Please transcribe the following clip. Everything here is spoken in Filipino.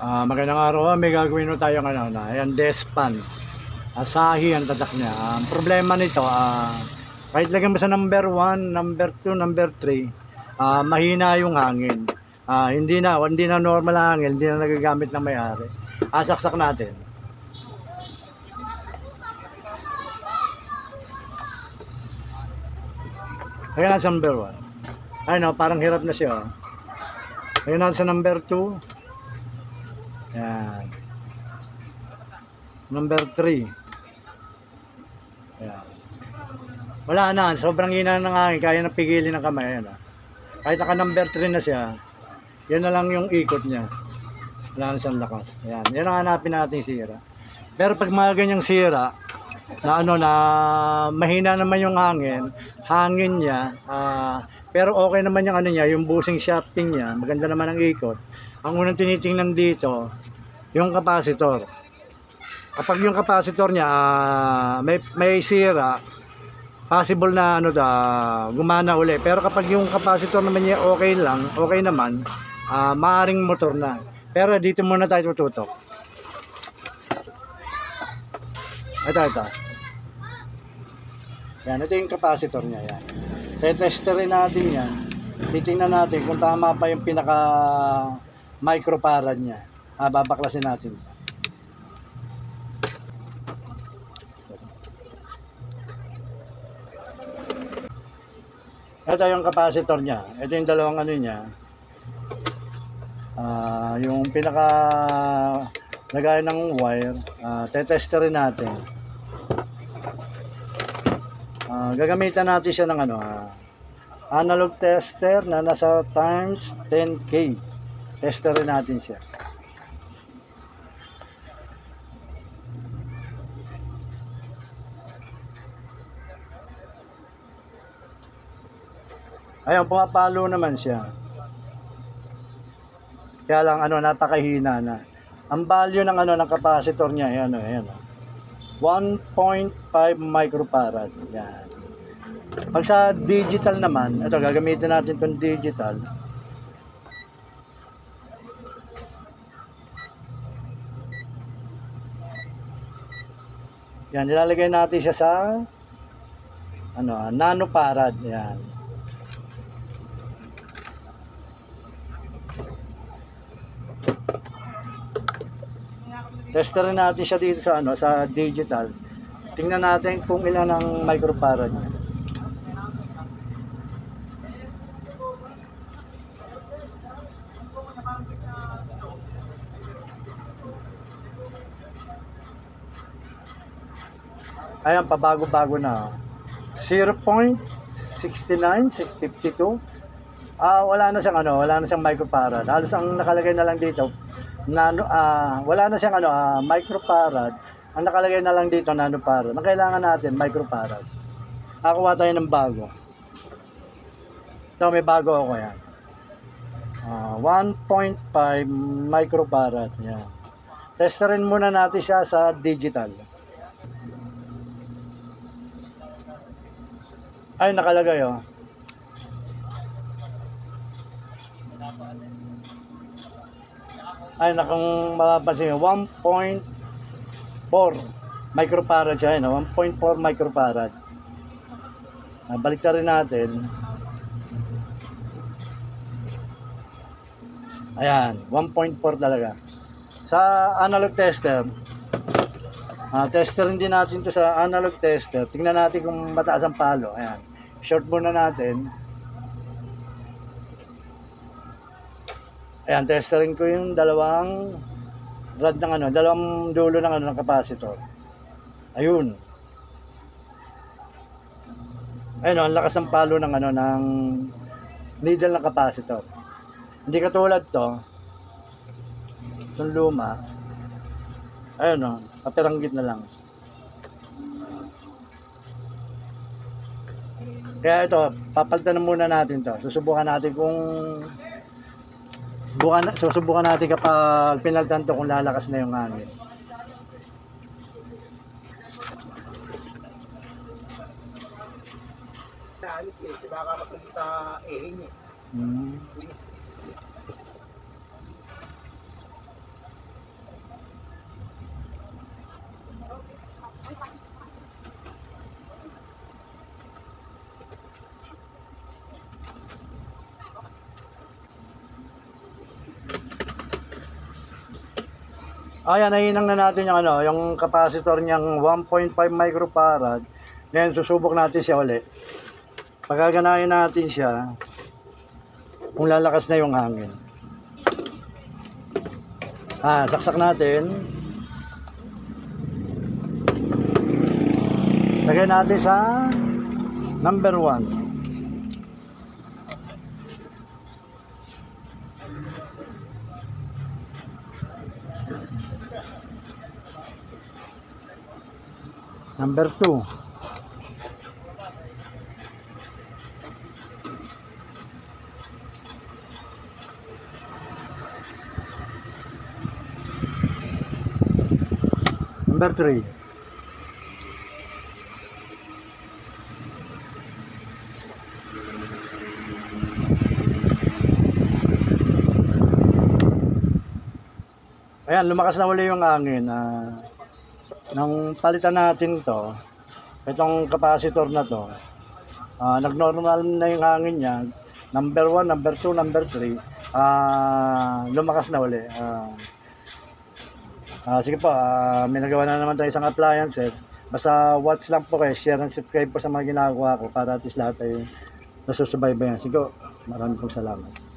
Magandang araw. May gagawin mo tayo ano na. Ayan, Despan. Asahi ang tatak niya. Ang problema nito, kahit lagyan mo sa number 1, number 2, number 3, mahina yung hangin. Hindi na normal ang hangin, hindi na nagagamit ng may-ari. Saksak natin. Ayan sa number 1. Ayun, parang hirap na siya. Ayan na sa number 2. Ayan. Number 3. Ayan. Wala na, sobrang hina ng hangin, kaya na pigilin ng kamay. Ayan, kahit naka number 3 na siya, yan na lang yung ikot niya. Wala na siyang lakas. Ayan. Yan ang hanapin natin sira. Pero pag mga ganyang sira, na mahina naman yung hangin niya, pero okay naman yung yung bushing shafting niya, maganda naman ang ikot. Ang unang tinitingnan dito, yung capacitor. Kapag yung capacitor niya may sira, possible na gumana uli. Pero kapag yung capacitor naman niya okay naman, maaring motor na. Pero dito muna tayo tututok. Ito. Yan, ito yung capacitor niya. Yan. Tetesterin natin yan. Titingnan natin kung tama pa yung pinaka microfarad niya. Babaklasin natin. Ito yung capacitor niya. Ito yung dalawang niya. Yung pinaka lagay ng wire, tetesterin natin. Gagamitan natin siya ng analog tester na nasa times 10K. Testerin natin siya. Ayun, pumapalo naman siya. Kaya lang napakahina na. Ang value ng ng capacitor niya, ayan. 1.5 microfarad. Yan. Pag sa digital naman, ito gagamitin natin itong digital. Yan, nilalagay natin siya sa nanofarad. Yan. Testerin natin siya dito sa sa digital. Tingnan natin kung ilan ang microfarad niya. Ayan, pabago-bago na. 0.6952. Wala na siyang microfarad. Halos ang nakalagay na lang dito wala na siyang microfarad. Ang nakalagay na lang dito nanofarad. Ang kailangan natin microfarad. Kuha tayo ng bago. Ito, may bago ako yan. 1.5 microfarad. Yan. Testerin muna natin siya sa digital. Ay, nakalagay Ay, kung mapapansin nyo, 1.4 microfarad siya, 1.4 microfarad. Balik rin natin. Ayan, 1.4 talaga. Sa analog tester, testerin din natin to sa analog tester. Tingnan natin kung mataas ang palo. Ayan, short muna natin. Ayan, testerin ko yung dalawang rod ng dalawang dulo ng ng capacitor. Ayun. Ayun, ang lakas ng palo ng ng needle ng capacitor. Hindi katulad to. Itong luma. Ayun, kapiranggit na lang. Kaya ito, papalitan na muna natin to. Susubukan natin kapag pinalitan to kung lalakas na yung hangin. Baka kasi sa ehing . Ayan, nahinang na natin yung ano, yung capacitor niyang 1.5 microfarad. Ngayon, susubok natin siya uli. Pagkaganahin natin siya, kung lalakas na yung hangin. Saksak natin. Lagay natin sa number 1. Number 2. Number 3. Ayan, lumakas na uli yung hangin. Nang palitan natin to, itong capacitor na to, nag-normal na yung hangin niya. Number 1, number 2, number 3, lumakas na uli. Sige po, may nagawa na naman tayo isang appliances. Basta watch lang po kayo, share and subscribe po sa mga ginagawa ko para at least lahat ay nasusubaybayan. Sige, maraming pong salamat.